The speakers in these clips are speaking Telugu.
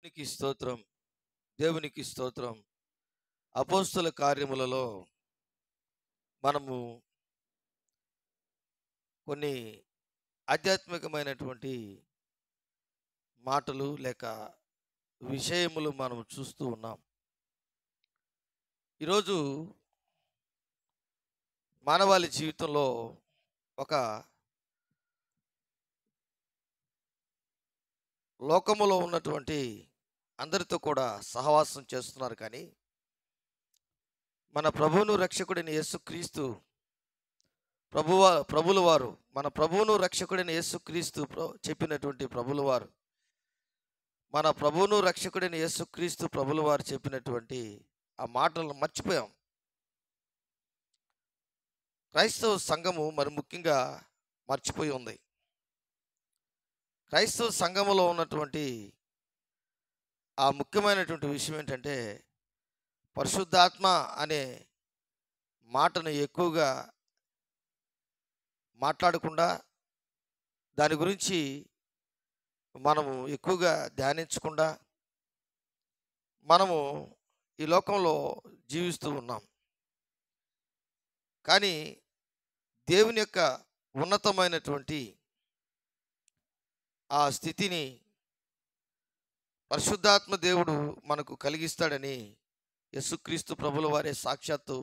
దేవునికి స్తోత్రం. దేవునికి స్తోత్రం. అపోస్తుల కార్యములలో మనము కొన్ని ఆధ్యాత్మికమైనటువంటి మాటలు లేక విషయములు మనం చూస్తూ ఉన్నాం. ఈరోజు మానవాళి జీవితంలో ఒక లోకములో ఉన్నటువంటి అందరితో కూడా సహవాసం చేస్తున్నారు, కానీ మన ప్రభువును రక్షకుడైన యేసుక్రీస్తు ప్రభుల వారు మన ప్రభువును రక్షకుడైన యేసుక్రీస్తు చెప్పినటువంటి ప్రభుల వారు మన ప్రభువును రక్షకుడైన యేసుక్రీస్తు ప్రభుల వారు చెప్పినటువంటి ఆ మాటలను మర్చిపోయాం. క్రైస్తవ సంఘము మరి ముఖ్యంగా మర్చిపోయి ఉంది. క్రైస్తవ సంఘములో ఉన్నటువంటి ఆ ముఖ్యమైనటువంటి విషయం ఏంటంటే, పరిశుద్ధాత్మ అనే మాటను ఎక్కువగా మాట్లాడకుండా, దాని గురించి మనము ఎక్కువగా ధ్యానించకుండా మనము ఈ లోకంలో జీవిస్తూ ఉన్నాం. కానీ దేవుని యొక్క ఉన్నతమైనటువంటి ఆ స్థితిని పరిశుద్ధాత్మ దేవుడు మనకు కలిగిస్తాడని యేసుక్రీస్తు ప్రభుల వారే సాక్షాత్తు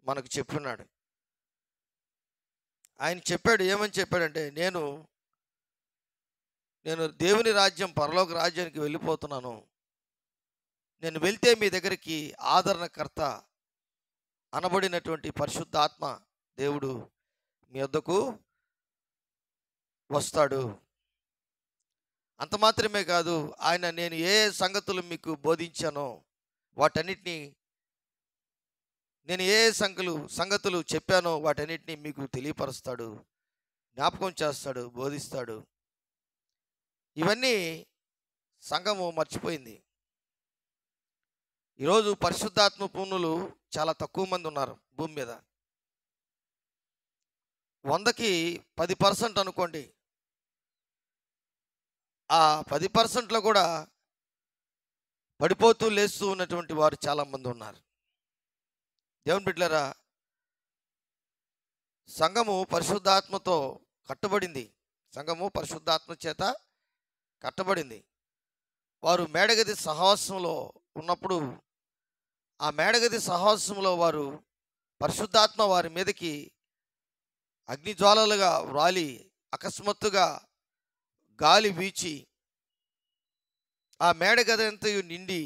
మనకు చెప్పున్నాడు. ఆయన చెప్పాడు, ఏమని చెప్పాడంటే, నేను దేవుని రాజ్యం, పరలోక రాజ్యానికి వెళ్ళిపోతున్నాను. నేను వెళ్తే మీ దగ్గరికి ఆదరణకర్త అనబడినటువంటి పరిశుద్ధాత్మ దేవుడు మీ వద్దకు వస్తాడు. అంత మాత్రమే కాదు, ఆయన నేను ఏ సంగతులు మీకు బోధించానో వాటన్నిటినీ, నేను ఏ సంగతులు చెప్పానో వాటన్నిటినీ మీకు తెలియపరుస్తాడు, జ్ఞాపకం చేస్తాడు, బోధిస్తాడు. ఇవన్నీ సంఘము మర్చిపోయింది. ఈరోజు పరిశుద్ధాత్మ పూర్ణులు చాలా తక్కువ మంది ఉన్నారు భూమి మీద. 100కి 10% అనుకోండి. ఆ 10%లో కూడా పడిపోతూ లేస్తూ ఉన్నటువంటి వారు చాలామంది ఉన్నారు. దేవుని బిడ్డలారా, సంఘము పరిశుద్ధాత్మతో కట్టబడింది. సంఘము పరిశుద్ధాత్మ చేత కట్టబడింది. వారు మేడగది సహవాసంలో ఉన్నప్పుడు ఆ మేడగది సహవాసంలో వారు పరిశుద్ధాత్మ వారి మీదకి అగ్నిజ్వాలలుగా వ్రాలి అకస్మాత్తుగా గాలి వీచి ఆ మేడగది అంతయు నిండి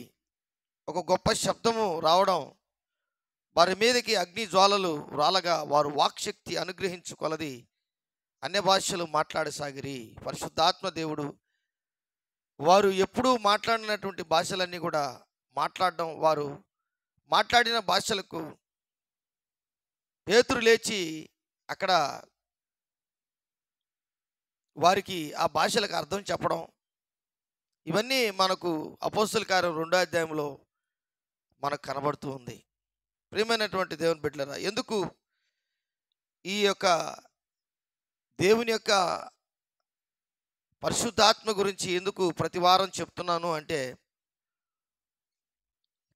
ఒక గొప్ప శబ్దము రావడం, వారి మీదకి అగ్ని జ్వాలలు రాలగా వారు వాక్శక్తి అనుగ్రహించుకొలది అన్య భాషలు మాట్లాడసాగిరి. పరిశుద్ధాత్మ దేవుడు వారు ఎప్పుడూ మాట్లాడినటువంటి భాషలన్నీ కూడా మాట్లాడడం, వారు మాట్లాడిన భాషలకు పేతురు లేచి అక్కడ వారికి ఆ భాషలకు అర్థం చెప్పడం, ఇవన్నీ మనకు అపోస్తల కార్యం 2వ అధ్యాయంలో మనకు కనబడుతూ ఉంది. ప్రియమైనటువంటి దేవుని బిడ్డలారా, ఎందుకు ఈ యొక్క దేవుని యొక్క పరిశుద్ధాత్మ గురించి ఎందుకు ప్రతి వారం చెప్తున్నాను అంటే,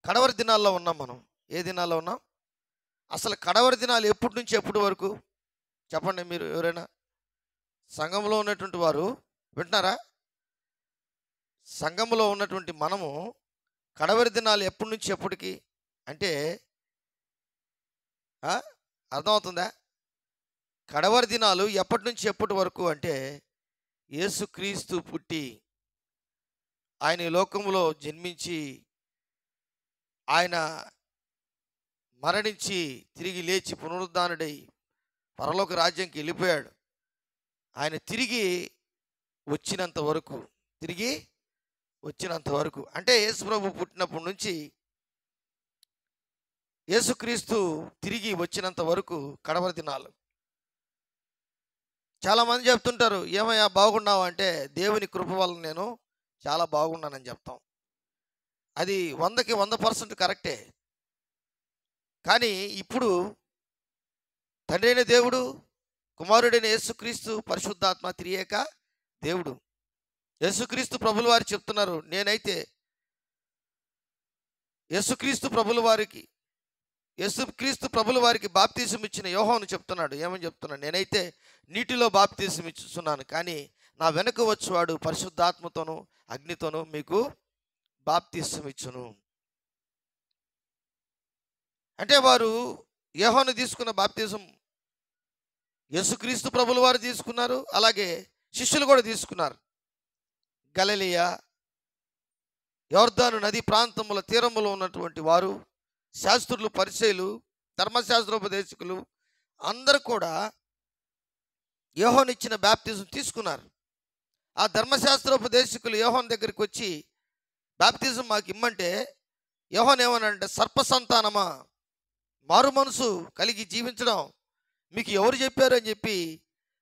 కడవరి దినాల్లో ఉన్నాం మనం. ఏ దినాల్లో ఉన్నాం? అసలు కడవరి దినాలు ఎప్పటి నుంచి ఎప్పటి వరకు చెప్పండి మీరు ఎవరైనా. సంఘంలో ఉన్నటువంటి వారు వింటున్నారా? సంఘంలో ఉన్నటువంటి మనము కడవరి దినాలు ఎప్పటి నుంచి ఎప్పటికి అంటే అర్థమవుతుందా? కడవరి దినాలు ఎప్పటి నుంచి ఎప్పటి వరకు అంటే, యేసుక్రీస్తు పుట్టి ఆయన ఈ లోకంలో జన్మించి ఆయన మరణించి తిరిగి లేచి పునరుద్ధానుడై పరలోక రాజ్యానికి వెళ్ళిపోయాడు. ఆయన తిరిగి వచ్చినంత వరకు అంటే యేసు ప్రభు పుట్టినప్పటి నుంచి యేసుక్రీస్తు తిరిగి వచ్చినంత వరకు కడవరి దినాలు. చాలామంది చెప్తుంటారు, ఏమయ్యా బాగున్నావు అంటే, దేవుని కృప వల్ల నేను చాలా బాగున్నానని చెప్తాం. అది 100కి 100% కరెక్టే. కానీ ఇప్పుడు తండ్రి అయిన దేవుడు, కుమారుడైన యేసుక్రీస్తు, పరిశుద్ధాత్మ త్రియేక దేవుడు, యేసుక్రీస్తు ప్రభుల వారు చెప్తున్నారు, నేనైతే యేసుక్రీస్తు ప్రభుల వారికి బాప్తీసం ఇచ్చిన యోహాను చెప్తున్నాడు. ఏమని చెప్తున్నాడు? నేనైతే నీటిలో బాప్తీసం ఇస్తున్నాను, కానీ నా వెనుక వచ్చేవాడు పరిశుద్ధాత్మతోను అగ్నితోను మీకు బాప్తీసం ఇచ్చును. అంటే వారు యోహాను తీసుకున్న బాప్తీసం యేసుక్రీస్తు ప్రభుల వారు తీసుకున్నారు, అలాగే శిష్యులు కూడా తీసుకున్నారు. గలిలయ, యోర్దాను నది ప్రాంతముల తీరములో ఉన్నటువంటి వారు, శాస్త్రులు, పరిసయ్యులు, ధర్మశాస్త్రోపదేశకులు అందరూ కూడా యోహాను ఇచ్చిన బాప్తిజం తీసుకున్నారు. ఆ ధర్మశాస్త్రోపదేశకులు యోహాను దగ్గరికి వచ్చి బాప్తిజం మాకు ఇమ్మంటే యోహాను ఏమనంటే, సర్ప సంతానమా, మారు మనసు కలిగి జీవించడం మీకు ఎవరు చెప్పారు అని చెప్పి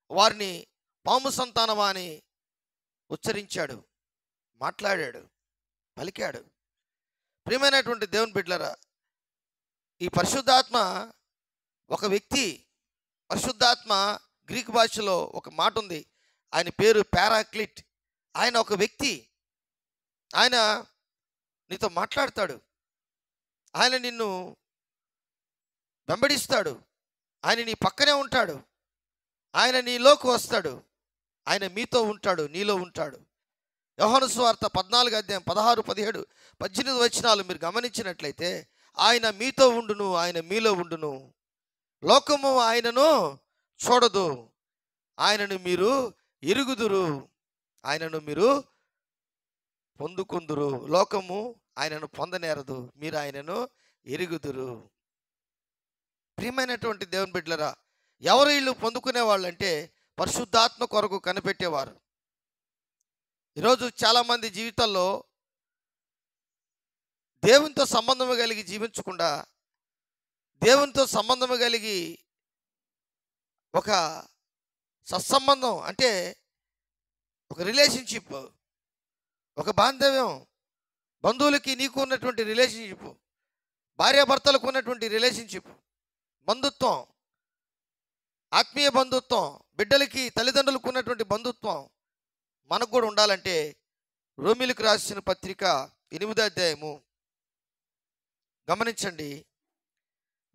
వారిని పాము సంతానమా అని ఉచ్చరించాడు, మాట్లాడాడు, పలికాడు. ప్రియమైనటువంటి దేవుని బిడ్డలారా, ఈ పరిశుద్ధాత్మ ఒక వ్యక్తి. పరిశుద్ధాత్మ గ్రీకు భాషలో ఒక మాట ఉంది, ఆయన పేరు పారాక్లిట్. ఆయన ఒక వ్యక్తి. ఆయన నీతో మాట్లాడతాడు, ఆయన నిన్ను వెంబడిస్తాడు, ఆయన నీ పక్కనే ఉంటాడు, ఆయన నీలోకి వస్తాడు, ఆయన మీతో ఉంటాడు, నీలో ఉంటాడు. యోహాను సువార్త 14:16-17-18 వచనాలు మీరు గమనించినట్లయితే, ఆయన మీతో ఉండును, ఆయన మీలో ఉండును, లోకము ఆయనను చూడదు, ఆయనను మీరు ఎరుగుదురు, ఆయనను మీరు పొందుకుందురు. లోకము ఆయనను పొందనేరదు, మీరు ఆయనను ఎరుగుదురు. ప్రియమైనటువంటి దేవుని బిడ్డలారా, ఎవరు వీళ్ళు పొందుకునే వాళ్ళు అంటే పరిశుద్ధాత్మ కొరకు కనిపెట్టేవారు. ఈరోజు చాలామంది జీవితాల్లో దేవునితో సంబంధము కలిగి జీవించకుండా, దేవునితో సంబంధము కలిగి ఒక సత్సంబంధం అంటే ఒక రిలేషన్షిప్, ఒక బాంధవ్యం, బంధువులకి నీకు ఉన్నటువంటి రిలేషన్షిప్, భార్యాభర్తలకు ఉన్నటువంటి రిలేషన్షిప్, బంధుత్వం, ఆత్మీయ బంధుత్వం, బిడ్డలకి తల్లిదండ్రులకు ఉన్నటువంటి బంధుత్వం మనకు కూడా ఉండాలంటే రోమీయులకు రాసిన పత్రిక 8వ అధ్యాయము గమనించండి.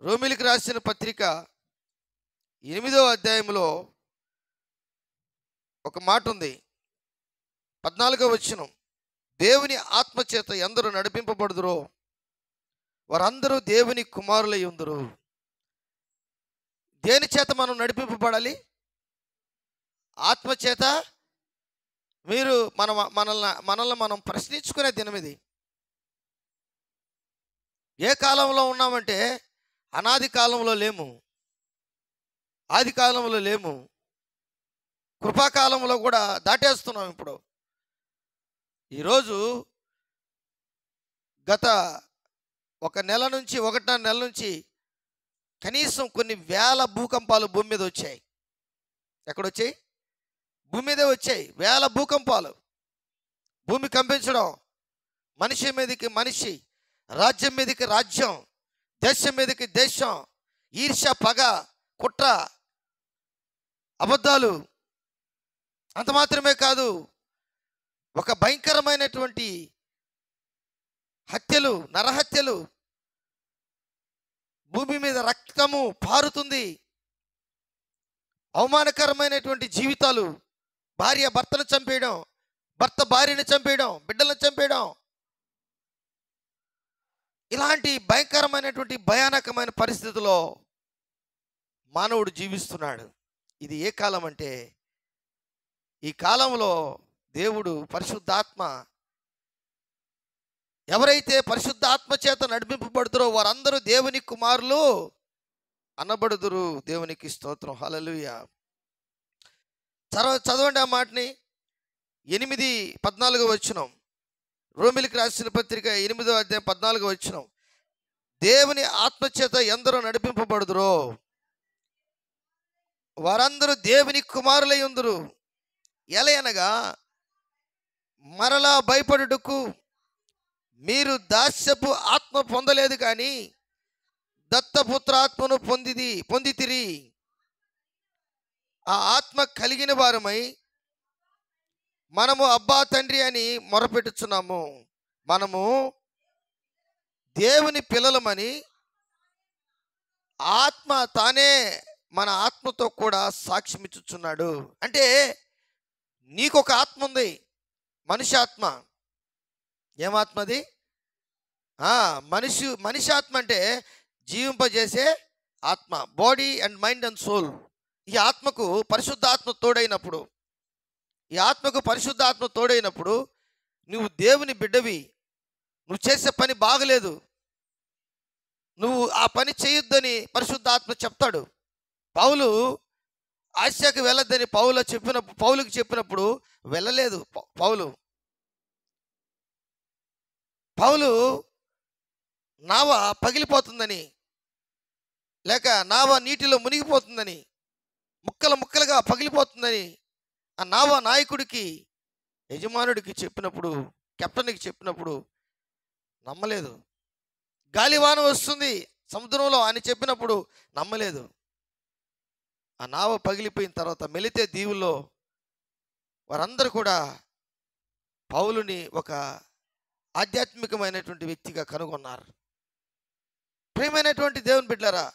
రోమీయులకు రాసిన పత్రిక 8వ అధ్యాయంలో ఒక మాట ఉంది, 14వ వచనం. దేవుని ఆత్మచేత ఎందరూ నడిపింపబడుదురో వారందరూ దేవుని కుమారులై ఉందురు. దేని చేత మనం నడిపింపబడాలి? ఆత్మచేత. మీరు మనల్ని మనం ప్రశ్నించుకునే దినం ఇది. ఏ కాలంలో ఉన్నామంటే అనాది కాలంలో లేము, ఆది కాలంలో లేము, కృపాకాలంలో కూడా దాటేస్తున్నాం. ఇప్పుడు ఈరోజు గత 1.5 నెల నుంచి కనీసం కొన్ని వేల భూకంపాలు భూమి మీద వచ్చాయి. ఎక్కడొచ్చాయి? భూమి మీదే వచ్చాయి. వేల భూకంపాలు, భూమి కంపించడం, మనిషి మీదకి మనిషి, రాజ్యం మీదకి రాజ్యం, దేశం మీదకి దేశం, ఈర్ష్య, పగ, కుట్ర, అబద్ధాలు. అంత మాత్రమే కాదు, ఒక భయంకరమైనటువంటి హత్యలు, నరహత్యలు, భూమి మీద రక్తము పారుతుంది, అవమానకరమైనటువంటి జీవితాలు, భార్య భర్తను చంపేయడం, భర్త భార్యను చంపేయడం, బిడ్డలను చంపేయడం, ఇలాంటి భయంకరమైనటువంటి భయానకమైన పరిస్థితుల్లో మానవుడు జీవిస్తున్నాడు. ఇది ఏ కాలం అంటే, ఈ కాలంలో దేవుడు పరిశుద్ధాత్మ, ఎవరైతే పరిశుద్ధాత్మ చేత నడిపింపబడుతారో వారందరూ దేవుని కుమారులు అనబడుదురు. దేవునికి స్తోత్రం, హల్లెలూయా. చదవండి ఆ మాటని. 8:14 వచనం, రోమీయులకు రాసిన పత్రిక 8వ అధ్యాయం 14 వచనం. దేవుని ఆత్మచేత ఎందరో నడిపింపబడుదురో వారందరూ దేవుని కుమారులై ఉందురు. ఎలయనగా మరలా భయపడుటకు మీరు దాస్యపు ఆత్మ పొందలేదు, కానీ దత్తపుత్రాత్మను పొందితిరి. ఆ ఆత్మ కలిగిన వారమై మనము అబ్బా తండ్రి అని మొరపెట్టుచున్నాము. మనము దేవుని పిల్లలమని ఆత్మ తానే మన ఆత్మతో కూడా సాక్ష్యం ఇచ్చుచున్నాడు. అంటే నీకొక ఆత్మ ఉంది, మనిషి ఆత్మ. ఏమాత్మది? మనిషి ఆత్మ అంటే జీవింపజేసే ఆత్మ, body and mind and soul. ఈ ఆత్మకు పరిశుద్ధాత్మ తోడైనప్పుడు, నువ్వు దేవుని బిడ్డవి. నువ్వు చేసే పని బాగలేదు, నువ్వు ఆ పని చేయొద్దని పరిశుద్ధాత్మ చెప్తాడు. పౌలు ఆసియాకి వెళ్ళొద్దని పౌలుకి చెప్పినప్పుడు వెళ్ళలేదు. పౌలు నావ పగిలిపోతుందని, లేక నావ నీటిలో మునిగిపోతుందని, ముక్కలుగా పగిలిపోతుందని ఆ నావ నాయకుడికి, యజమానుడికి చెప్పినప్పుడు, కెప్టెన్కి చెప్పినప్పుడు నమ్మలేదు. గాలివాన వస్తుంది సముద్రంలో అని చెప్పినప్పుడు నమ్మలేదు. ఆ నావ పగిలిపోయిన తర్వాత మెలితే దీవుల్లో వారందరూ కూడా పౌలుని ఒక ఆధ్యాత్మికమైనటువంటి వ్యక్తిగా కనుగొన్నారు. ప్రియమైనటువంటి దేవుని బిడ్డలారా,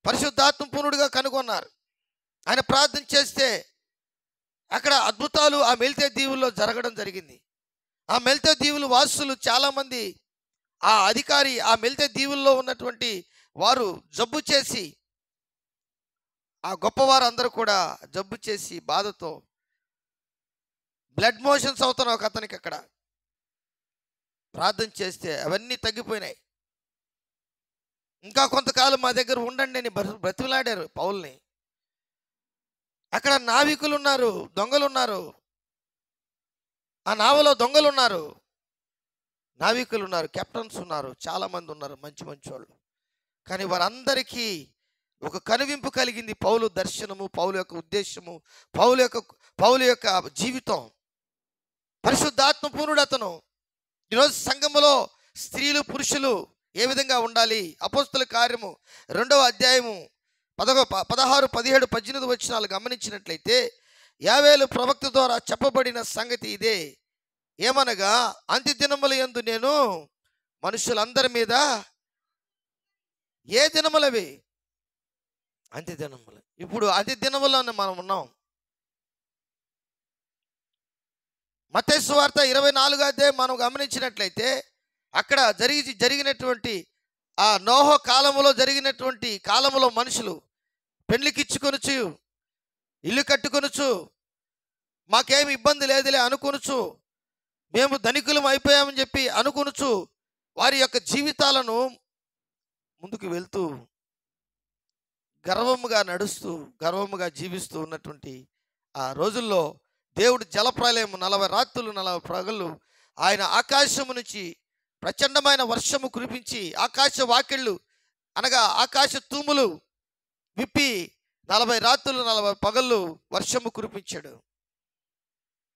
పరిశుద్ధాత్మ పూర్ణుడిగా కనుగొన్నారు. ఆయన ప్రార్థన చేస్తే అక్కడ అద్భుతాలు ఆ మెలితే దీవుల్లో జరగడం జరిగింది. ఆ మెలితే దీవులు వాసులు చాలామంది, ఆ అధికారి, ఆ మెలితే దీవుల్లో ఉన్నటువంటి వారు జబ్బు చేసి, ఆ గొప్పవారందరూ కూడా జబ్బు చేసి బాధతో బ్లడ్ మోషన్స్ అవుతున్న ఒక అతనికి అక్కడ ప్రార్థన చేస్తే అవన్నీ తగ్గిపోయినాయి. ఇంకా కొంతకాలం మా దగ్గర ఉండండి అని బ్రతిమలాడారు పౌల్ని. అక్కడ నావికులు ఉన్నారు, దొంగలున్నారు. ఆ నావలో దొంగలున్నారు, నావికులు ఉన్నారు, కెప్టెన్స్ ఉన్నారు, చాలామంది ఉన్నారు, మంచి వాళ్ళు. కానీ వారందరికీ ఒక కనువింపు కలిగింది. పౌలు దర్శనము, పౌలు యొక్క ఉద్దేశము, పౌలు యొక్క జీవితం. పరిశుద్ధాత్మ పూర్ణుడు అతను. ఈరోజు సంఘములో స్త్రీలు పురుషులు ఏ విధంగా ఉండాలి? అపోస్తల కార్యము 2వ అధ్యాయము 16, 17, 18 వచనాలు గమనించినట్లయితే యావేలు ప్రవక్త ద్వారా చెప్పబడిన సంగతి ఇదే. ఏమనగా, అంత్య దినముల యందు నేను మనుషులందరి మీద. ఏ దినములవి? అంత్య దినములు. ఇప్పుడు అంత్య దినములను మనం ఉన్నాం. మత్తయి సువార్త 24వ అధ్యాయం మనం గమనించినట్లయితే అక్కడ జరిగినటువంటి ఆ నోహ కాలములో జరిగినటువంటి కాలములో మనుషులు పెండ్లికిచ్చుకొనుచు, ఇల్లు కట్టుకొనుచు, మాకేమి ఇబ్బంది లేదులే అనుకొనుచు, మేము ధనికులం అయిపోయామని చెప్పి అనుకొనుచు, వారి యొక్క జీవితాలను ముందుకు వెళ్తూ గర్వముగా నడుస్తూ, గర్వముగా జీవిస్తూ ఉన్నటువంటి ఆ రోజుల్లో దేవుడు జలప్రలయం 40 రాత్రులు 40 పగళ్ళు ఆయన ఆకాశము నుంచి ప్రచండమైన వర్షము కురిపించి, ఆకాశ వాకిళ్ళు అనగా ఆకాశ తూములు విప్పి 40 రాత్రులు 40 పగళ్ళు వర్షము కురిపించాడు.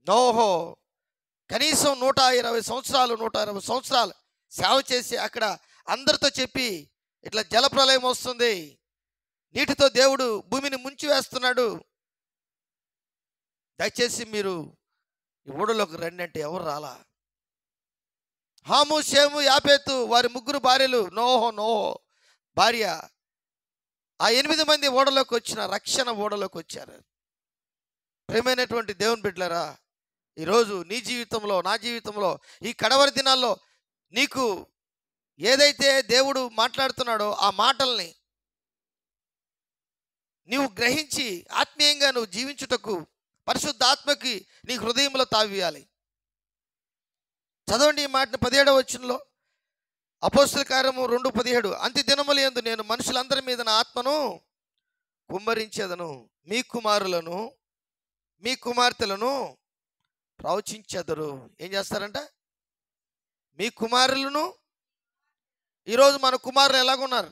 నోహో కనీసం 120 సంవత్సరాలు సేవ చేసి అక్కడ అందరితో చెప్పి, ఇట్లా జలప్రలయం వస్తుంది, నీటితో దేవుడు భూమిని ముంచి వేస్తున్నాడు, దయచేసి మీరు ఈ ఓడలోకి రండి అంటే ఎవరు రాలా. హాము, షేము, యాపేతు వారి 3 భార్యలు, నోహో భార్య, ఆ 8 మంది ఓడలోకి వచ్చిన రక్షణ ఓడలోకి వచ్చారు. ప్రియమైనటువంటి దేవుని బిడ్డలారా, ఈరోజు నీ జీవితంలో, నా జీవితంలో, ఈ కడవరి దినాల్లో నీకు ఏదైతే దేవుడు మాట్లాడుతున్నాడో ఆ మాటల్ని నీవు గ్రహించి ఆత్మీయంగా నువ్వు జీవించుటకు పరిశుద్ధాత్మకి నీ హృదయంలో తావియాలి. చదవండి ఈ మాటను 17వ వచనంలో. అపోస్తల కార్యము 2:17. అంత్య దినముల యందు నేను మనుషులందరి మీద నా ఆత్మను కుమ్మరించేదను, మీ కుమారులను మీ కుమార్తెలను ప్రవచించెదరు. ఏం చేస్తారంట? మీ కుమారులను. ఈరోజు మన కుమారులు ఎలాగున్నారు?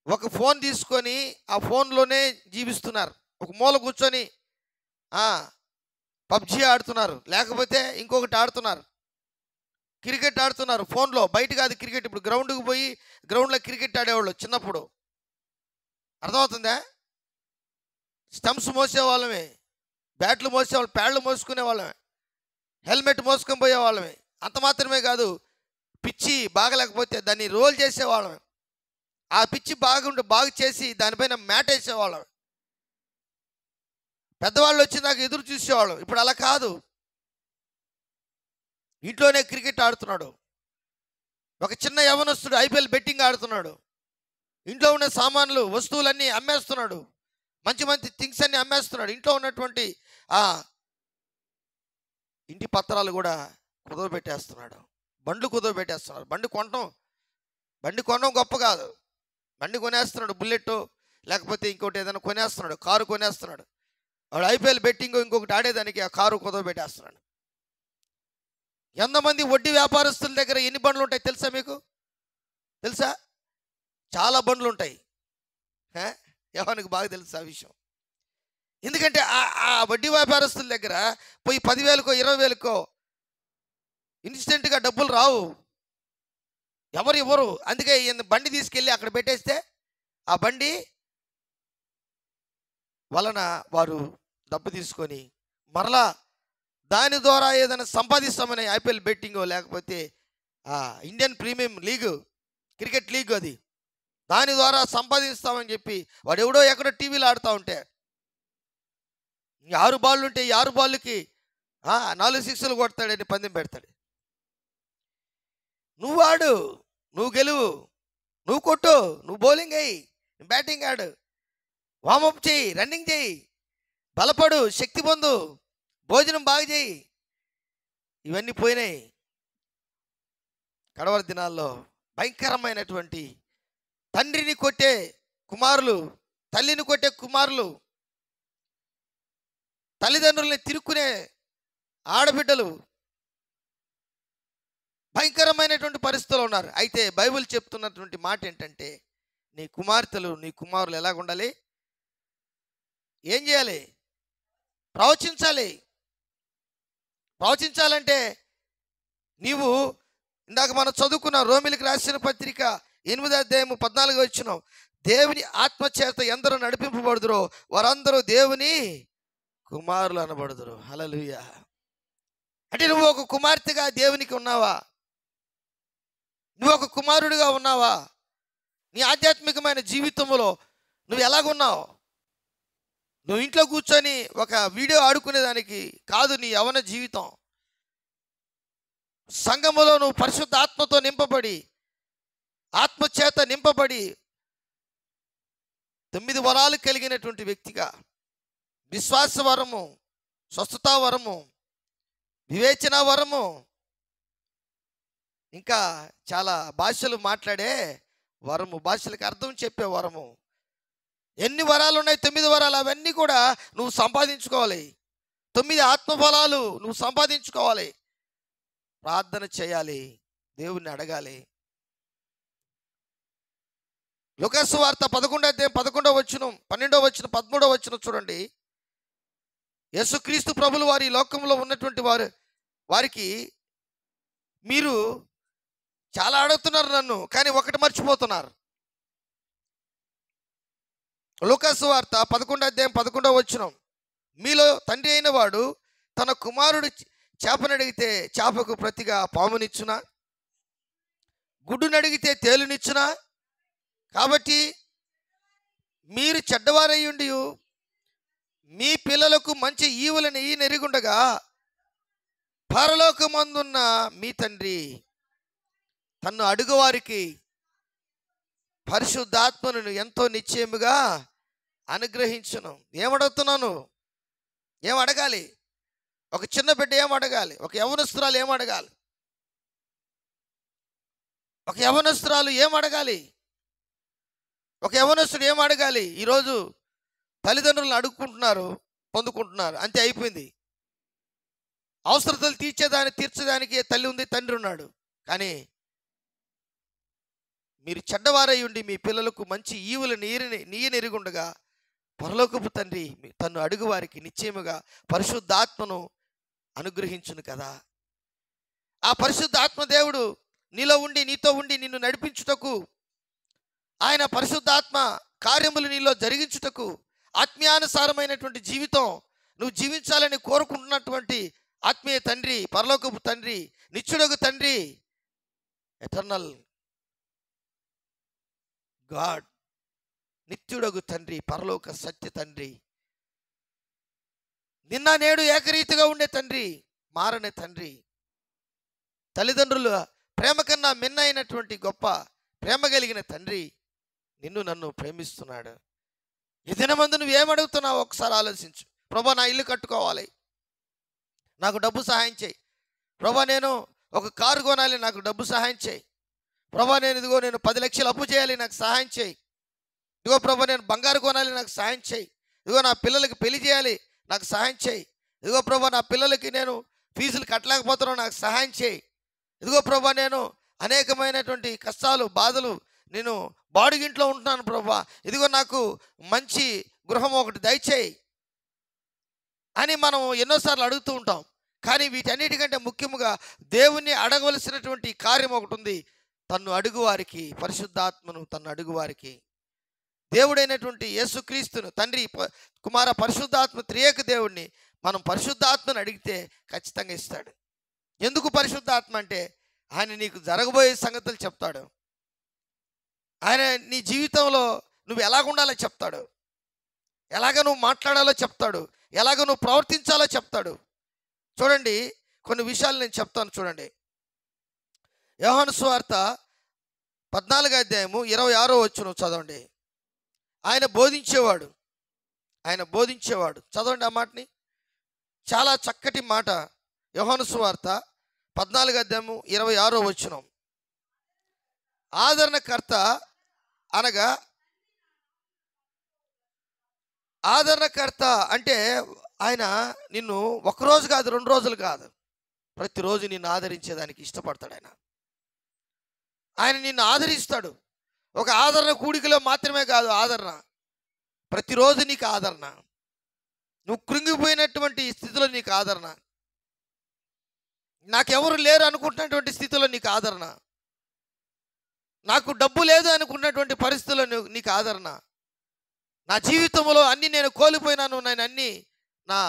ఒక ఫోన్ తీసుకొని ఆ ఫోన్లోనే జీవిస్తున్నారు. ఒక మూల కూర్చొని పబ్జీ ఆడుతున్నారు, లేకపోతే ఇంకొకటి ఆడుతున్నారు, క్రికెట్ ఆడుతున్నారు ఫోన్లో. బయట కాదు క్రికెట్. ఇప్పుడు గ్రౌండ్కి పోయి గ్రౌండ్లో క్రికెట్ ఆడేవాళ్ళు చిన్నప్పుడు. అర్థమవుతుందా? స్టంప్స్ మోసేవాళ్ళమే, బ్యాట్లు మోసేవాళ్ళు, ప్యాడ్లు మోసుకునే వాళ్ళమే, హెల్మెట్ మోసుకొని పోయేవాళ్ళమే. అంత మాత్రమే కాదు, పిచ్చి బాగలేకపోతే దాన్ని రోల్ చేసేవాళ్ళం. ఆ పిచ్చి బాగు చేసి దానిపైన మ్యాట్ వేసేవాళ్ళం. పెద్దవాళ్ళు వచ్చి నాకు ఎదురు చూసేవాళ్ళం. ఇప్పుడు అలా కాదు. ఇంట్లోనే క్రికెట్ ఆడుతున్నాడు. ఒక చిన్న యవనస్తుడు ఐపీఎల్ బెట్టింగ్ ఆడుతున్నాడు. ఇంట్లో ఉన్న సామాన్లు వస్తువులన్నీ అమ్మేస్తున్నాడు. మంచి మంచి థింగ్స్ అన్నీ అమ్మేస్తున్నాడు. ఇంట్లో ఉన్నటువంటి ఆ ఇంటి పత్రాలు కూడా కుదవబెట్టేస్తున్నాడు. బండ్లు కుదవబెట్టేస్తున్నాడు. బండి కొనడం గొప్ప కాదు. బండి కొనేస్తున్నాడు. బుల్లెట్ లేకపోతే ఇంకోటి ఏదైనా కొనేస్తున్నాడు. కారు కొనేస్తున్నాడు. వాడు ఐపీఎల్ బెట్టింగ్ ఇంకొకటి ఆడేదానికి ఆ కారు కుదవబెట్టేస్తున్నాడు. ఎంతమంది వడ్డీ వ్యాపారస్తుల దగ్గర ఎన్ని బండ్లు ఉంటాయి తెలుసా మీకు? తెలుసా? చాలా బండ్లు ఉంటాయి. ఎవరికి బాగా తెలుసు ఆ విషయం. ఎందుకంటే ఆ వడ్డీ వ్యాపారస్తుల దగ్గర పోయి 10,000కో 20,000కో ఇన్స్టెంట్గా డబ్బులు రావు. ఎవరు ఇవ్వరు. అందుకే బండి తీసుకెళ్ళి అక్కడ పెట్టేస్తే ఆ బండి వలన వారు డబ్బు తీసుకొని మరలా దాని ద్వారా ఏదైనా సంపాదిస్తామని ఐపీఎల్ బెట్టింగో లేకపోతే Indian premium league cricket league అది దాని ద్వారా సంపాదిస్తామని చెప్పి వాడు ఎవడో ఎక్కడో టీవీలో ఆడుతూ ఉంటే 6 బాళ్ళు ఉంటే 6 బాళ్ళకి 4 సిక్స్లు కొడతాడని పందెం పెడతాడు. నువ్వు ఆడు, నువ్వు గెలువు, నువ్వు కొట్టు, నువ్వు బౌలింగ్ అయ్యి, బ్యాటింగ్ ఆడు, వామప్ చేయి, రన్నింగ్ చేయి, బలపడు, శక్తి పొందు, భోజనం బాగా చేయి. ఇవన్నీ పోయినాయి. కడవరి దినాల్లో భయంకరమైనటువంటి తండ్రిని కొట్టే కుమారులు, తల్లిని కొట్టే కుమారులు, తల్లిదండ్రుల్ని తిరుక్కునే ఆడబిడ్డలు భయంకరమైనటువంటి పరిస్థితులు ఉన్నారు. అయితే బైబిల్ చెప్తున్నటువంటి మాట ఏంటంటే నీ కుమార్తెలు నీ కుమారులు ఎలాగ ఉండాలి? ఏం చేయాలి? ప్రవచించాలి. ప్రవచించాలంటే నీవు ఇందాక మనం చదువుకున్న రోమిలికి రాసిన పత్రిక 8వ అధ్యాయము 14వ వచనం, దేవుని ఆత్మచేత ఎందరూ నడిపింపబడుదురో వారందరూ దేవుని కుమారులు అనబడుదురు. హల్లెలూయా. అంటే నువ్వు ఒక కుమార్తెగా దేవునికి ఉన్నావా? నువ్వు ఒక కుమారుడిగా ఉన్నావా? నీ ఆధ్యాత్మికమైన జీవితంలో నువ్వు ఎలాగున్నావు? నువ్వు ఇంట్లో కూర్చొని ఒక వీడియో ఆడుకునేదానికి కాదు నీ యవ్వన జీవితం. సంఘములో నువ్వు పరిశుద్ధ ఆత్మతో నింపబడి, ఆత్మచేత నింపబడి 9 వరాలు కలిగినటువంటి వ్యక్తిగా, విశ్వాస వరము, స్వస్థతా వరము, వివేచన వరము, ఇంకా చాలా భాషలు మాట్లాడే వరము, భాషలకు అర్థం చెప్పే వరము, ఎన్ని వరాలు ఉన్నాయి? 9 వరాలు. అవన్నీ కూడా నువ్వు సంపాదించుకోవాలి. 9 ఆత్మఫలాలు నువ్వు సంపాదించుకోవాలి. ప్రార్థన చేయాలి, దేవుణ్ణి అడగాలి. లూకాసు వార్త 11వ అధ్యాయం 11వ వచనం, 12వ వచనం, 13వ వచనం చూడండి. యేసుక్రీస్తు ప్రభులు వారి లోకంలో ఉన్నటువంటి వారికి మీరు చాలా అడుగుతున్నారు నన్ను, కానీ ఒకటి మర్చిపోతున్నారు. లూకాసు వార్త 11వ అధ్యాయం 11వ వచనం, మీలో తండ్రి అయిన వాడు తన కుమారుడు చేపనడిగితే చేపకు ప్రతిగా పామునిచ్చునా? గుడ్డునడిగితే తేలునిచ్చునా? కాబట్టి మీరు చెడ్డవారయ్యుండి మీ పిల్లలకు మంచి ఈవులను నెరుగుండగా పరలోకమందున్న మీ తండ్రి తన్ను అడుగువారికి పరిశుద్ధాత్మను ఎంతో నిశ్చయముగా అనుగ్రహించును. ఏమడుగుతున్నాను? ఏం అడగాలి? ఒక చిన్న బిడ్డ ఏం అడగాలి? ఒక యవనస్తురాలు ఏం అడగాలి? ఒక యవనస్తురాలు ఏం అడగాలి? ఒక యవనస్తుడు ఏం అడగాలి? ఈరోజు తల్లిదండ్రులను అడుక్కుంటున్నారు, పొందుకుంటున్నారు, అంతే అయిపోయింది. అవసరతలు తీర్చడానికి తల్లి ఉంది, తండ్రి ఉన్నాడు. కానీ మీరు చెడ్డవారై ఉండి మీ పిల్లలకు మంచి ఈవుల నీయనెరుగుండగా పరలోకపు తండ్రి తన్ను అడుగు వారికి నిశ్చయముగా పరిశుద్ధాత్మను అనుగ్రహించును కదా. ఆ పరిశుద్ధాత్మ దేవుడు నీలో ఉండి నీతో ఉండి నిన్ను నడిపించుటకు, ఆయన పరిశుద్ధాత్మ కార్యములు నీలో జరిగించుటకు, ఆత్మీయానుసారమైనటువంటి జీవితం నువ్వు జీవించాలని కోరుకుంటున్నటువంటి ఆత్మీయ తండ్రి, పరలోకపు తండ్రి, నిత్యుడగు తండ్రి ఎటర్నల్ గాడ్, నిత్యుడగు తండ్రి, పరలోక సత్య తండ్రి, నిన్న నేడు ఏకరీతిగా ఉండే తండ్రి, మారని తండ్రి, తల్లిదండ్రుల ప్రేమ కన్నా మిన్న అయినటువంటి గొప్ప ప్రేమ కలిగిన తండ్రి నిన్ను నన్ను ప్రేమిస్తున్నాడు. ఈ దినమందు నువ్వేమడుగుతున్నావు ఒకసారి ఆలోచించు. ప్రభా, నా ఇల్లు కట్టుకోవాలి, నాకు డబ్బు సహాయం చేయి. ప్రభా, నేను ఒక కారు కొనాలి, నాకు డబ్బు సహాయం చేయి. ప్రభా, నేను 10 లక్షలు అప్పు చేయాలి, నాకు సహాయం చేయి. ఇదిగో ప్రభా, నేను బంగారు కొనాలి, నాకు సహాయం చేయి. ఇదిగో నా పిల్లలకి పెళ్లి చేయాలి, నాకు సహాయం చేయి. ఇదిగో ప్రభా, నా పిల్లలకి నేను ఫీజులు కట్టలేకపోతున్నాను, నాకు సహాయం చేయి. ఇదిగో ప్రభా, నేను అనేకమైనటువంటి కష్టాలు బాధలు, నేను బాడుగింట్లో ఉంటున్నాను ప్రభా, ఇదిగో నాకు మంచి గృహం ఒకటి దయచేయి అని మనం ఎన్నోసార్లు అడుగుతూ ఉంటాం. కానీ వీటన్నిటికంటే ముఖ్యముగా దేవుణ్ణి అడగవలసినటువంటి కార్యం ఒకటి ఉంది. తన్ను అడుగువారికి, పరిశుద్ధాత్మను తన్ను అడుగువారికి, దేవుడైనటువంటి యేసుక్రీస్తును, తండ్రి, కుమార, పరిశుద్ధాత్మ త్రియేక దేవుణ్ణి మనం పరిశుద్ధాత్మను అడిగితే ఖచ్చితంగా ఇస్తాడు. ఎందుకు పరిశుద్ధాత్మ అంటే ఆయన నీకు జరగబోయే సంగతులు చెప్తాడు. ఆయన నీ జీవితంలో నువ్వు ఎలాగుండాలో చెప్తాడు, ఎలాగ నువ్వు మాట్లాడాలో చెప్తాడు, ఎలాగ నువ్వు ప్రవర్తించాలో చెప్తాడు. చూడండి, కొన్ని విషయాలు నేను చెప్తాను. చూడండి, యోహాను సువార్త 14వ అధ్యాయము 26వ వచనం చదవండి. ఆయన బోధించేవాడు, చదవండి ఆ మాటని. చాలా చక్కటి మాట. యోహాను సువార్త 14వ అధ్యాయము 26వ వచనం. ఆదరణకర్త అనగా, ఆదరణకర్త అంటే ఆయన నిన్ను ఒకరోజు కాదు, 2 రోజులు కాదు, ప్రతిరోజు నిన్ను ఆదరించేదానికి ఇష్టపడతాడు. ఆయన నిన్ను ఆదరిస్తాడు. ఒక ఆదరణ కూడికలో మాత్రమే కాదు ఆదరణ, ప్రతిరోజు నీకు ఆదరణ. నువ్వు కృంగిపోయినటువంటి స్థితిలో నీకు ఆదరణ, నాకెవరు లేరు అనుకుంటున్నటువంటి స్థితిలో నీకు ఆదరణ, నాకు డబ్బు లేదు అనుకున్నటువంటి పరిస్థితుల్లో నీకు ఆదరణ, నా జీవితంలో అన్నీ నేను కోల్పోయినాను, నేను అన్నీ, నా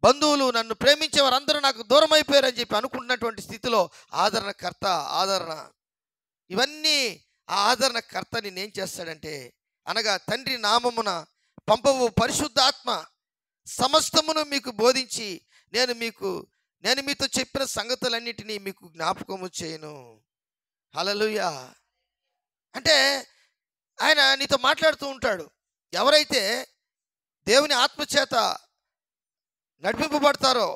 బంధువులు, నన్ను ప్రేమించే వారందరూ నాకు దూరం అయిపోయారని చెప్పి అనుకుంటున్నటువంటి స్థితిలో ఆదరణకర్త, ఆదరణ, ఇవన్నీ ఆ ఆదరణకర్త నేనేం చేస్తాడంటే, అనగా తండ్రి నామమున పంపవు పరిశుద్ధాత్మ సమస్తమును మీకు బోధించి నేను మీతో చెప్పిన సంగతులన్నిటినీ మీకు జ్ఞాపకము చేయను. హల్లెలూయా. అంటే ఆయన నీతో మాట్లాడుతూ ఉంటాడు. ఎవరైతే దేవుని ఆత్మచేత నడిపింపబడతారో,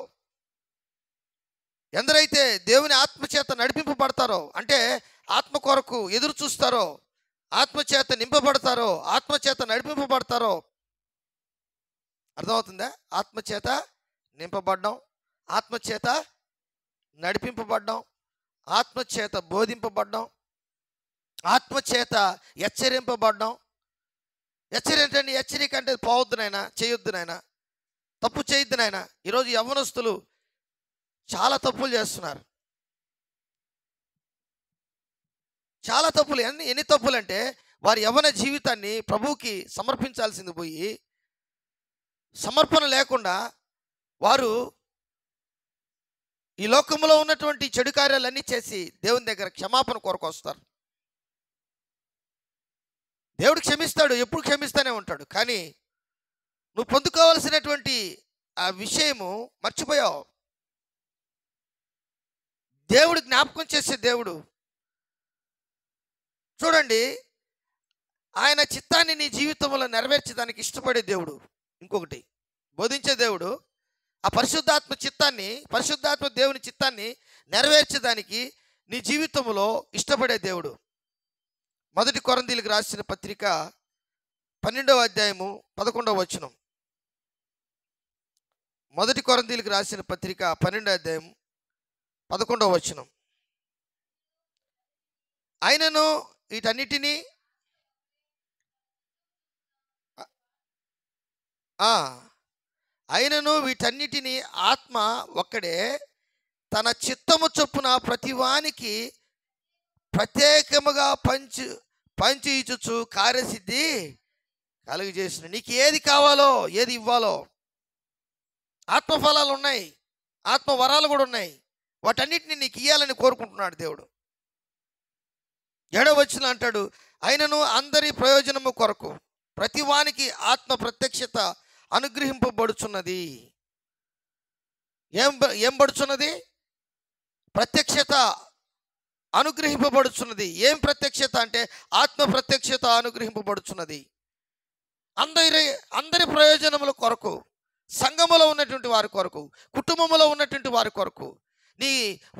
ఎందరైతే దేవుని ఆత్మచేత నడిపింపబడతారో, అంటే ఆత్మ కొరకు ఎదురు చూస్తారో, ఆత్మచేత నింపబడతారో, ఆత్మచేత నడిపింపబడతారో, అర్థమవుతుందా? ఆత్మచేత నింపబడ్డం, ఆత్మచేత నడిపింపబడ్డం, ఆత్మచేత బోధింపబడ్డం, ఆత్మచేత హెచ్చరింపబడ్డం. హెచ్చరిక అంటే పోవద్దు నాయనా, చేయొద్దు నాయనా, తప్పు చేయొద్దు నాయనా. ఈరోజు యవ్వనస్తులు చాలా తప్పులు చేస్తున్నారు. చాలా తప్పులు. ఎన్ని తప్పులు అంటే, వారి యవ్వన జీవితాన్ని ప్రభువుకి సమర్పించాల్సింది పోయి, సమర్పణ లేకుండా వారు ఈ లోకంలో ఉన్నటువంటి చెడు కార్యాలన్నీ చేసి దేవుని దగ్గర క్షమాపణ కొరకు వస్తారు. దేవుడు క్షమిస్తాడు, ఎప్పుడు క్షమిస్తూనే ఉంటాడు. కానీ నువ్వు పొందుకోవాల్సినటువంటి ఆ విషయము మర్చిపోయావు. దేవుడు జ్ఞాపకం చేసే దేవుడు. చూడండి, ఆయన చిత్తాన్ని నీ జీవితంలో నెరవేర్చడానికి ఇష్టపడే దేవుడు. ఇంకొకటి, బోధించే దేవుడు. ఆ పరిశుద్ధాత్మ దేవుని చిత్తాన్ని నెరవేర్చడానికి నీ జీవితంలో ఇష్టపడే దేవుడు. 1 కొరింథీయులకు రాసిన పత్రిక 12వ అధ్యాయము 11వ వచనం. 1 కొరింథీయులకు రాసిన పత్రిక 12వ అధ్యాయం 11వ వచనం. ఆయనను వీటన్నిటినీ ఆత్మ ఒక్కడే తన చిత్తము చొప్పున ప్రతివానికి ప్రత్యేకముగా పంచి ఇచ్చుచు కార్యసిద్ధి కలుగజేసిన. నీకు ఏది కావాలో, ఏది ఇవ్వాలో, ఆత్మఫలాలు ఉన్నాయి, ఆత్మ వరాలు కూడా ఉన్నాయి. వాటన్నిటిని నీకు ఇవ్వాలని కోరుకుంటున్నాడు దేవుడు. 7వ వచనం అంటాడు, అయినను అందరి ప్రయోజనము కొరకు ప్రతివానికి ఆత్మ ప్రత్యక్షత అనుగ్రహింపబడుచున్నది. ఏం పడుచున్నది? ప్రత్యక్షత అనుగ్రహింపబడుచున్నది. ఏం ప్రత్యక్షత అంటే ఆత్మ ప్రత్యక్షత అనుగ్రహింపబడుచున్నది. అందరి ప్రయోజనముల కొరకు, సంఘములో ఉన్నటువంటి వారి కొరకు, కుటుంబంలో ఉన్నటువంటి వారి కొరకు, నీ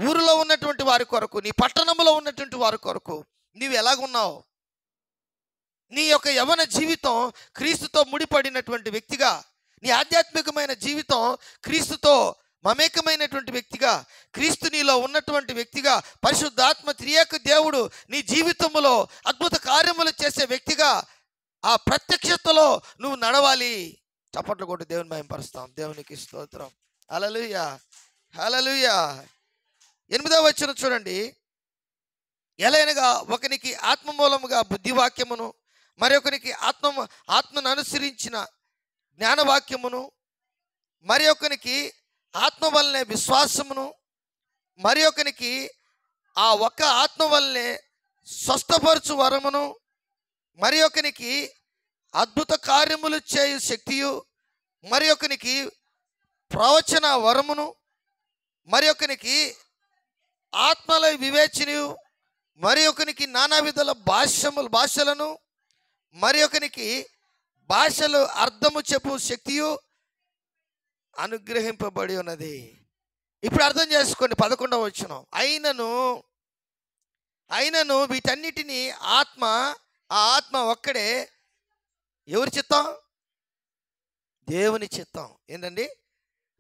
ఊరిలో ఉన్నటువంటి వారి కొరకు, నీ పట్టణంలో ఉన్నటువంటి వారి కొరకు నీవు ఎలాగున్నావు? నీ యొక్క యవ్వన జీవితం క్రీస్తుతో ముడిపడినటువంటి వ్యక్తిగా, నీ ఆధ్యాత్మికమైన జీవితం క్రీస్తుతో మమేకమైనటువంటి వ్యక్తిగా, క్రీస్తు నీలో ఉన్నటువంటి వ్యక్తిగా, పరిశుద్ధాత్మ త్రియేక దేవుడు నీ జీవితంలో అద్భుత కార్యములు చేసే వ్యక్తిగా ఆ ప్రత్యక్షతలో నువ్వు నడవాలి. చప్పట్లు కొట్టి దేవుని మహిమపరుస్తాం. దేవునికి స్తోత్రం. హల్లెలూయా, హల్లెలూయా. 8వ వచనం చూడండి, ఎలైనగా ఒకనికి ఆత్మ మూలముగా బుద్ధివాక్యమును, మరొకనికి ఆత్మను అనుసరించిన జ్ఞానవాక్యమును, మరి ఒకనికి ఆత్మ వల్లనే విశ్వాసమును, మరి ఒకనికి ఆ ఒక్క ఆత్మ వల్లనే స్వస్థపరచు వరమును, మరి ఒకనికి అద్భుత కార్యములు చేయు శక్తియు, మరి ఒకనికి ప్రవచన వరమును, మరి ఒకనికి ఆత్మల వివేచనయు, మరి ఒకనికి నానా విధాల భాషలను, మరి ఒకనికి భాషలు అర్థము చెప్పు శక్తియు అనుగ్రహింపబడి ఉన్నది. ఇప్పుడు అర్థం చేసుకోండి. 11వ వచనం, అయినను వీటన్నిటినీ ఆ ఆత్మ ఒక్కడే. ఎవరి చిత్తం? దేవుని చిత్తం. ఏంటండి?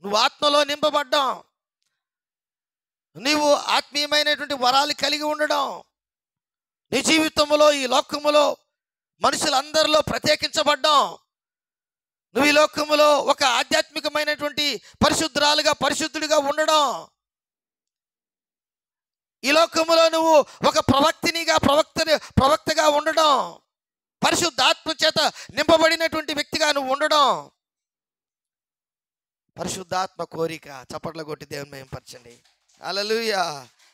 నువ్వు ఆత్మలో నింపబడ్డాం, నీవు ఆత్మీయమైనటువంటి వరాలు కలిగి ఉండడం, నీ జీవితంలో ఈ లోకములో మనుషులందరిలో ప్రత్యేకించబడ్డాం, నువ్వు ఈ లోకములో ఒక ఆధ్యాత్మికమైనటువంటి పరిశుద్ధుడిగా ఉండడం, ఈ లోకములో నువ్వు ఒక ప్రవక్తగా ఉండడం, పరిశుద్ధాత్మ చేత నింపబడినటువంటి వ్యక్తిగా నువ్వు ఉండడం, పరిశుద్ధాత్మ కోరిక. చప్పట్ల కొట్టి దేవుని మహిమపరచండి. హల్లెలూయా.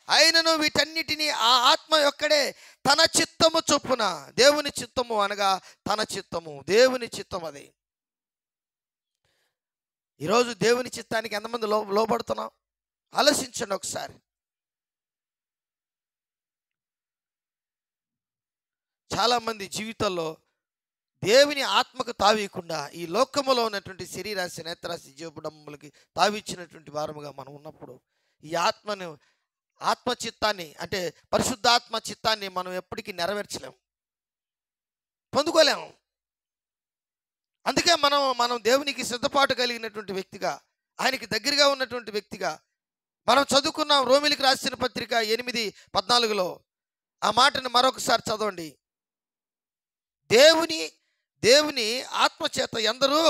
అయినను వీటన్నిటినీ ఆ ఆత్మ ఒక్కడే తన చిత్తము చొప్పున, దేవుని చిత్తము అనగా తన చిత్తము, దేవుని చిత్తం అది. ఈరోజు దేవుని చిత్తానికి ఎంతమంది లోబడుతున్నాం? ఆలోచించండి ఒకసారి. చాలామంది జీవితంలో దేవుని ఆత్మకు తావీయకుండా ఈ లోకములో ఉన్నటువంటి శరీరాశి, నేత్రాశి, జీవడంబులకి తావిచ్చినటువంటి వారముగా మనం ఉన్నప్పుడు ఈ ఆత్మ చిత్తాన్ని, అంటే పరిశుద్ధాత్మ చిత్తాన్ని మనం ఎప్పటికీ నెరవేర్చలేము, పొందుకోలేము. అందుకే మనం దేవునికి సిద్ధపాటు కలిగినటువంటి వ్యక్తిగా, ఆయనకి దగ్గరగా ఉన్నటువంటి వ్యక్తిగా మనం చదువుకున్నాం. రోమిలికి రాసిన పత్రిక 8:14 ఆ మాటను మరొకసారి చదవండి. దేవుని ఆత్మచేత ఎందరూ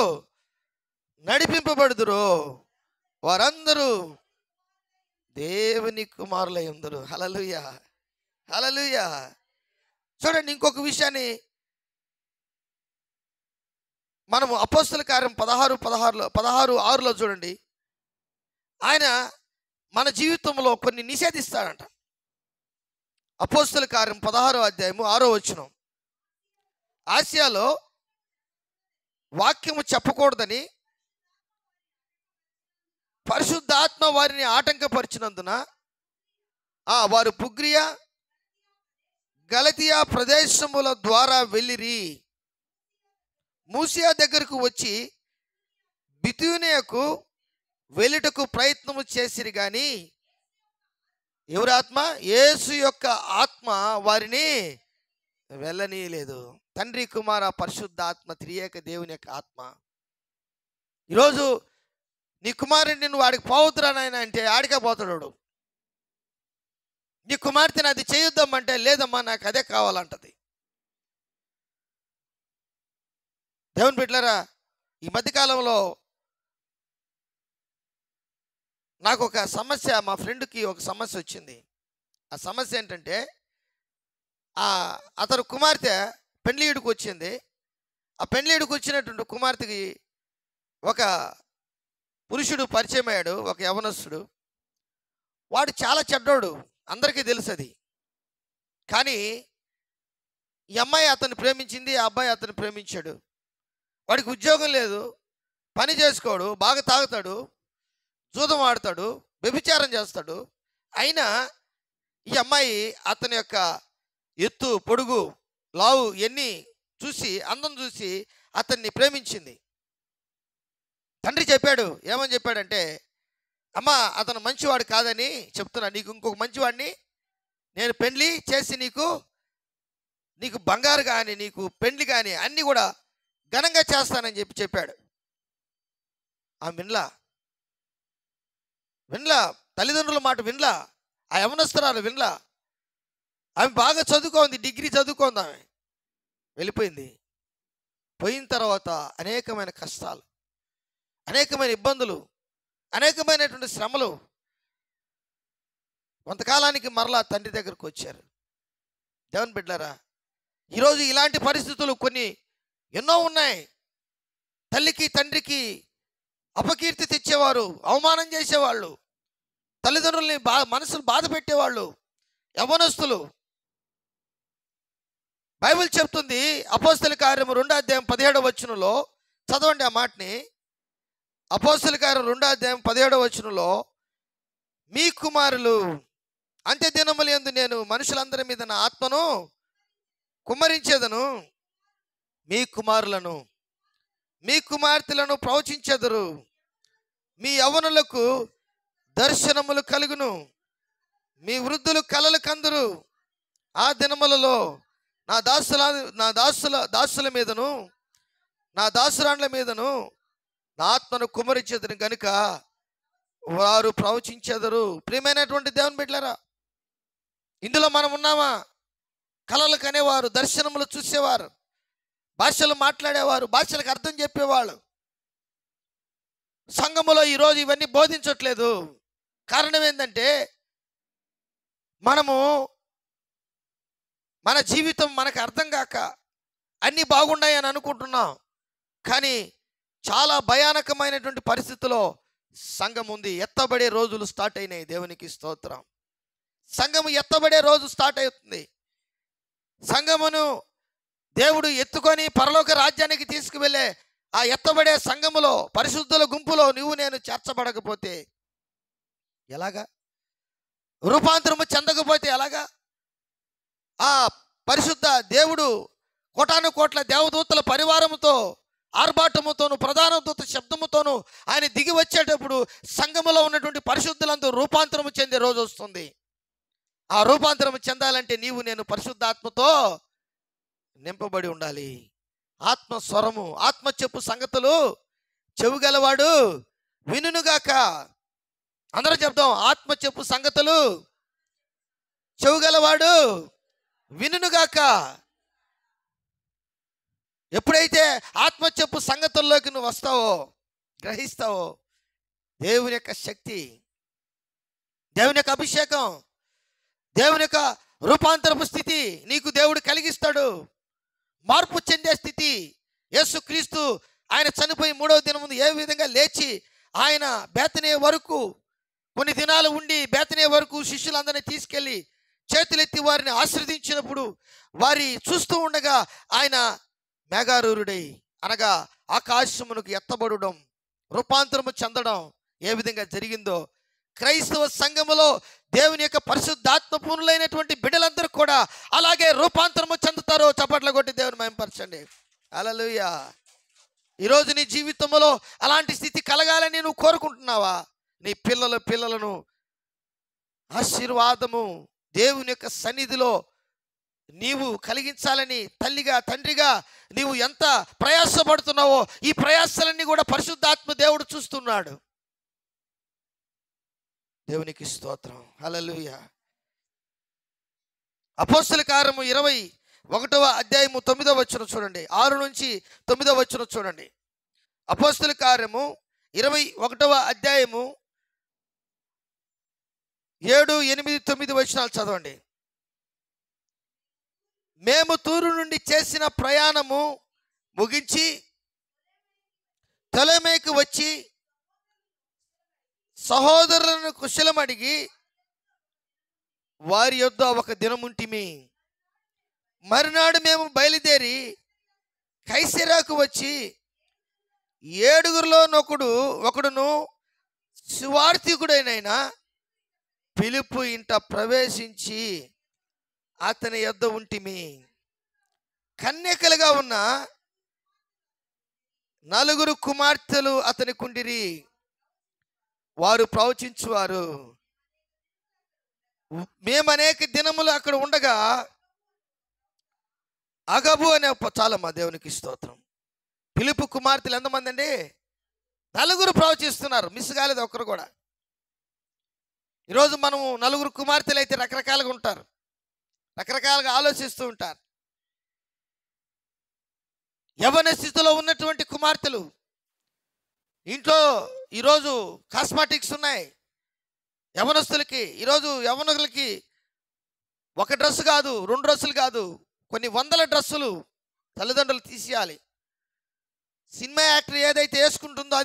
నడిపింపబడుదురో వారందరూ దేవుని కుమారులై ఉందరు. హల్లెలూయా, హల్లెలూయా. చూడండి, ఇంకొక విషయాన్ని మనము అపోస్తల కార్యం 16:6 చూడండి. ఆయన మన జీవితంలో కొన్ని నిషేధిస్తాడంట. అపోస్తల కార్యం 16:6 ఆసియాలో వాక్యము చెప్పకూడదని పరిశుద్ధాత్మ వారిని ఆటంకపరిచినందున వారు పుగ్రియా, గలతియా ప్రదేశముల ద్వారా వెళ్ళిరి. మూసియా దగ్గరకు వచ్చి బితూనియకు వెళ్ళుటకు ప్రయత్నము చేసిరి కానీ ఎవరి ఆత్మ? యేసు యొక్క ఆత్మ వారిని వెళ్ళనీయలేదు. తండ్రి, కుమార, పరిశుద్ధాత్మ త్రియేక దేవుని యొక్క ఆత్మ. ఈరోజు నీ కుమారుడిని నువ్వు ఆడికి పోవద్దురా నాయన అంటే ఆడికే పోతాడు. నీ కుమార్తెని అది చేయొద్దమ్మంటే లేదమ్మా నాకు అదే కావాలంటది. దేవుని బిడ్డలారా, ఈ మధ్యకాలంలో నాకు ఒక సమస్య, మా ఫ్రెండ్కి ఒక సమస్య వచ్చింది. ఆ సమస్య ఏంటంటే అతను కుమార్తె పెండ్లీడుకు వచ్చింది. ఆ పెండ్లీడుకు వచ్చినటువంటి కుమార్తెకి ఒక పురుషుడు పరిచయం అయ్యాడు, ఒక యవనస్తుడు. వాడు చాలా చెడ్డోడు, అందరికీ తెలుసు అది. కానీ ఈ అమ్మాయి అతన్ని ప్రేమించింది, ఆ అబ్బాయి అతన్ని ప్రేమించాడు. వాడికి ఉద్యోగం లేదు, పని చేసుకోడు, బాగా తాగుతాడు, జూదం ఆడతాడు, వ్యభిచారం చేస్తాడు. అయినా ఈ అమ్మాయి అతని యొక్క ఎత్తు, పొడుగు, లావు ఇవన్నీ చూసి, అందం చూసి అతన్ని ప్రేమించింది. తండ్రి చెప్పాడు, ఏమని చెప్పాడంటే, అమ్మ అతను మంచివాడు కాదని చెప్తున్నా, నీకు ఇంకొక మంచివాడిని నేను పెళ్లి చేసి నీకు బంగారు కానీ, నీకు పెళ్లి కానీ అన్నీ కూడా ఘనంగా చేస్తానని చెప్పాడు. ఆమె వినలా, తల్లిదండ్రుల మాట వినలా, ఆ యవనస్తురాలు వినలా. ఆమె బాగా చదువుకోంది, డిగ్రీ చదువుకోంది, ఆమె వెళ్ళిపోయింది. పోయిన తర్వాత అనేకమైన కష్టాలు, అనేకమైన ఇబ్బందులు, అనేకమైనటువంటి శ్రమలు. కొంతకాలానికి మరలా తండ్రి దగ్గరకు వచ్చారు. దేవుని బిడ్డలారా, ఈరోజు ఇలాంటి పరిస్థితులు కొన్ని ఎన్నో ఉన్నాయి. తల్లికి తండ్రికి అపకీర్తి తెచ్చేవారు, అవమానం చేసేవాళ్ళు, తల్లిదండ్రుల్ని మనసును బాధ పెట్టేవాళ్ళు యవ్వనస్తులు. బైబిల్ చెప్తుంది, అపోస్తల కార్యము 2:17 చదవండి ఆ మాటని. అపోస్తల కార్యం 2:17 మీ కుమారులు అంత్య దినముల యందు నేను మనుషులందరి మీద నా ఆత్మను కుమ్మరించేదను, మీ కుమారులను మీ కుమార్తెలను ప్రవచించెదరు, మీ యవ్వనులకు దర్శనములు కలుగును, మీ వృద్ధులు కలలు కందురు. ఆ దినములలో నా దాసుల మీదను నా దాసురాండ్ల మీదను నా ఆత్మను కుమ్మరించెదను గనుక వారు ప్రవచించెదరు. ప్రియమైనటువంటి దేవుని బిడ్డలారా, ఇందులో మనం ఉన్నామా? కలలు కనేవారు, దర్శనములు చూసేవారు, భాషలు మాట్లాడేవారు, భాషలకు అర్థం చెప్పేవాళ్ళు. సంఘములో ఈరోజు ఇవన్నీ బోధించట్లేదు. కారణం ఏంటంటే, మనము మన జీవితం మనకు అర్థం కాక అన్నీ బాగున్నాయి అని అనుకుంటున్నాం. కానీ చాలా భయానకమైనటువంటి పరిస్థితిలో సంఘం ఉంది. ఎత్తబడే రోజులు స్టార్ట్ అయినాయి. దేవునికి స్తోత్రం. సంఘము ఎత్తబడే రోజు స్టార్ట్ అవుతుంది. సంఘమును దేవుడు ఎత్తుకొని పరలోక రాజ్యానికి తీసుకువెళ్ళే ఆ ఎత్తబడే సంఘములో, పరిశుద్ధుల గుంపులో నువ్వు నేను చేర్చబడకపోతే ఎలాగా? రూపాంతరము చెందకపోతే ఎలాగా? ఆ పరిశుద్ధ దేవుడు కోటాను కోట్ల దేవదూతల పరివారముతో, ఆర్భాటముతోను, ప్రధాన దూత శబ్దముతోను ఆయన దిగి వచ్చేటప్పుడు సంఘములో ఉన్నటువంటి పరిశుద్ధులందరూ రూపాంతరము చెందే రోజు వస్తుంది. ఆ రూపాంతరము చెందాలంటే నీవు నేను పరిశుద్ధాత్మతో నింపబడి ఉండాలి. ఆత్మ స్వరము, ఆత్మ చెప్పు సంగతులు చెవుగలవాడు వినుగాక. అందరూ చెప్తాం, ఆత్మ చెప్పు సంగతులు చెవుగలవాడు వినుగాక. ఎప్పుడైతే ఆత్మ చెప్పు సంగతుల్లోకి నువ్వు వస్తావో, గ్రహిస్తావో, దేవుని యొక్క శక్తి, దేవుని యొక్క అభిషేకం, దేవుని యొక్క రూపాంతరపు స్థితి నీకు దేవుడు కలిగిస్తాడు. మార్పు చెందే స్థితి. యేసుక్రీస్తు ఆయన చనిపోయి 3వ దినం ముందు ఏ విధంగా లేచి ఆయన బేతనియ వరకు కొన్ని దినాలు ఉండి, బేతనియ వరకు శిష్యులందరినీ తీసుకెళ్ళి చేతులెత్తి వారిని ఆశీర్వదించినప్పుడు వారి చూస్తూ ఉండగా ఆయన మేఘారూరుడై, అనగా ఆకాశమునకు ఎత్తబడడం, రూపాంతరము చెందడం ఏ విధంగా జరిగిందో, క్రైస్తవ సంఘములో దేవుని యొక్క పరిశుద్ధాత్మ పూర్ణులైనటువంటి బిడ్డలందరూ కూడా అలాగే రూపాంతరము చెందుతారో. చప్పట్ల కొట్టి దేవుని మహిమపరచండి. హల్లెలూయా. ఈరోజు నీ జీవితంలో అలాంటి స్థితి కలగాలని నువ్వు కోరుకుంటున్నావా? నీ పిల్లలను ఆశీర్వాదము దేవుని యొక్క సన్నిధిలో నీవు కలిగించాలని తల్లిగా, తండ్రిగా నీవు ఎంత ప్రయాసపడుతున్నావో ఈ ప్రయాసాలన్నీ కూడా పరిశుద్ధాత్మ దేవుడు చూస్తున్నాడు. దేవునికి స్తోత్రం. హల్లెలూయా. అపోస్తల కార్యము 21:9 చూడండి. 6 నుంచి 9 చూడండి. అపోస్తల కార్యము 21 7, 8, 9 చదవండి. మేము తూరు నుండి చేసిన ప్రయాణము ముగించి తొలెమేకు వచ్చి సహోదరులను కుశలం అడిగి వారి యొద్ద ఒక దినముంటిమి. మరునాడు మేము బయలుదేరి కైసరాకు వచ్చి 7గురిలో ఒకడును సువార్థికుడైన ఫిలిప్పు ఇంట ప్రవేశించి అతని యొద్ద ఉంటిమి. కన్యకలుగా ఉన్న 4 కుమార్తెలు అతని కుండిరి. వారు ప్రవచించువారు. మేము అనేక దినములు అక్కడ ఉండగా అగబు అనే చాలమ్మా, దేవునికి స్తోత్రం. ఫిలిప్పు కుమార్తెలు ఎంతమంది అండి? 4 ప్రవచిస్తున్నారు. మిస్ కాలేదు ఒక్కరు కూడా. ఈరోజు మనము 4 కుమార్తెలు అయితే రకరకాలుగా ఉంటారు, రకరకాలుగా ఆలోచిస్తూ ఉంటారు. యవ్వన స్థితిలో ఉన్నటువంటి కుమార్తెలు ఇంట్లో ఈరోజు కాస్మెటిక్స్ ఉన్నాయి. యవ్వనస్తులకి ఈరోజు యవ్వనులకి ఒక డ్రెస్ కాదు, 2 డ్రెస్సులు కాదు, కొన్ని వందల డ్రెస్సులు తల్లిదండ్రులు తీసేయాలి. సినిమా యాక్టర్ ఏదైతే వేసుకుంటుందో అది